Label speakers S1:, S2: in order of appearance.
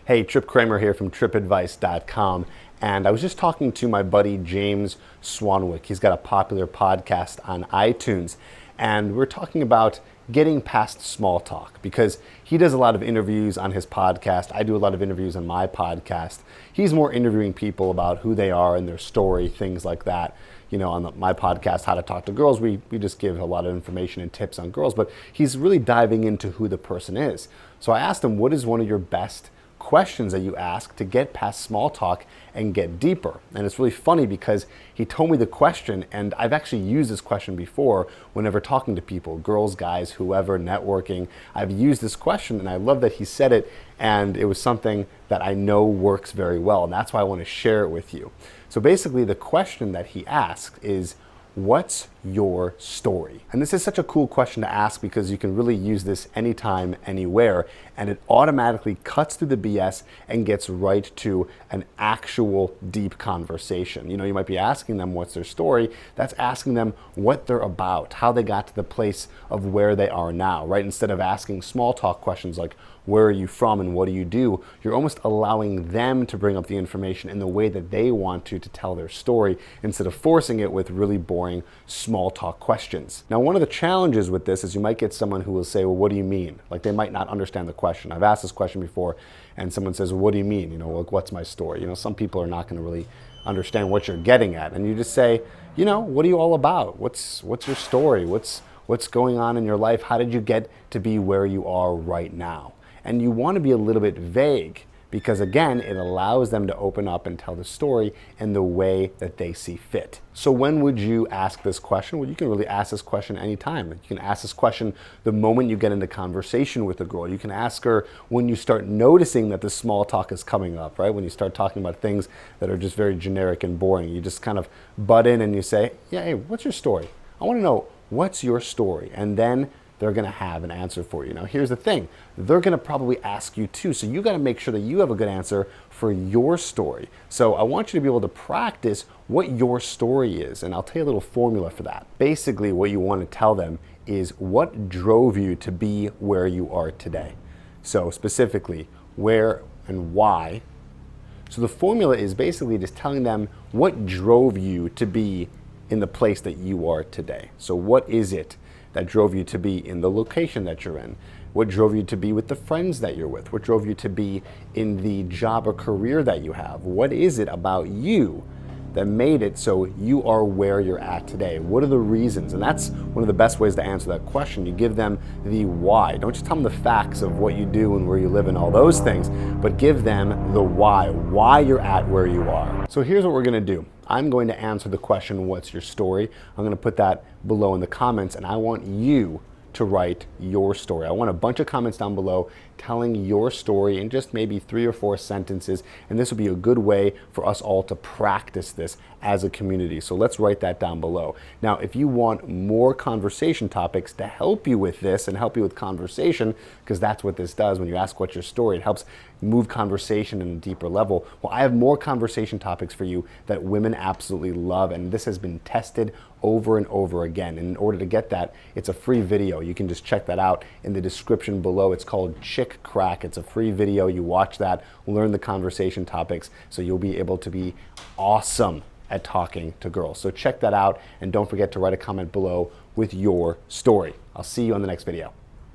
S1: Hey, Tripp Kramer here from trippadvice.com, and I was just talking to my buddy James Swanwick. He's got a popular podcast on iTunes, and we're talking about getting past small talk because he does a lot of interviews on his podcast. I do a lot of interviews on my podcast. He's more interviewing people about who they are and their story, things like that. You know, on my podcast, How to Talk to Girls, we just give a lot of information and tips on girls, but he's really diving into who the person is. So I asked him, what is one of your best questions that you ask to get past small talk and get deeper? And it's really funny because he told me the question, and I've actually used this question before whenever talking to people, girls, guys, whoever, networking. I've used this question, and I love that he said it, and it was something that I know works very well, and that's why I want to share it with you. So basically, the question that he asked is, what's your story? And this is such a cool question to ask because you can really use this anytime, anywhere, and it automatically cuts through the BS and gets right to an actual deep conversation. You know, you might be asking them what's their story. That's asking them what they're about, how they got to the place of where they are now, right? Instead of asking small talk questions like, where are you from and what do you do? You're almost allowing them to bring up the information in the way that they want to tell their story instead of forcing it with really boring small talk questions. Now, one of the challenges with this is you might get someone who will say, well, what do you mean? Like they might not understand the question. I've asked this question before and someone says, well, what do you mean? You know, like, what's my story? You know, some people are not going to really understand what you're getting at. And you just say, you know, what are you all about? What's your story? What's going on in your life? How did you get to be where you are right now? And you want to be a little bit vague because, again, it allows them to open up and tell the story in the way that they see fit. So when would you ask this question? Well, you can really ask this question anytime. You can ask this question the moment you get into conversation with a girl. You can ask her when you start noticing that the small talk is coming up, right? When you start talking about things that are just very generic and boring. You just kind of butt in and you say, yeah, hey, what's your story? I want to know, what's your story? And then they're going to have an answer for you. Now, here's the thing. They're going to probably ask you too. So you got to make sure that you have a good answer for your story. So I want you to be able to practice what your story is. And I'll tell you a little formula for that. Basically, what you want to tell them is what drove you to be where you are today. So specifically, where and why. So the formula is basically just telling them what drove you to be in the place that you are today. So what is it that drove you to be in the location that you're in? What drove you to be with the friends that you're with? What drove you to be in the job or career that you have? What is it about you that made it so you are where you're at today? What are the reasons? And that's one of the best ways to answer that question. You give them the why. Don't just tell them the facts of what you do and where you live and all those things, but give them the why you're at where you are. So here's what we're going to do. I'm going to answer the question, what's your story? I'm going to put that below in the comments, and I want you to write your story. I want a bunch of comments down below telling your story in just maybe 3 or 4 sentences, and this will be a good way for us all to practice this as a community. So let's write that down below. Now, if you want more conversation topics to help you with this and help you with conversation, because that's what this does when you ask what's your story, it helps move conversation in a deeper level. Well, I have more conversation topics for you that women absolutely love, and this has been tested over and over again. And in order to get that, it's a free video. You can just check that out in the description below. It's called Chick Crack. It's a free video. You watch that, learn the conversation topics, so you'll be able to be awesome at talking to girls. So check that out, and don't forget to write a comment below with your story. I'll see you on the next video.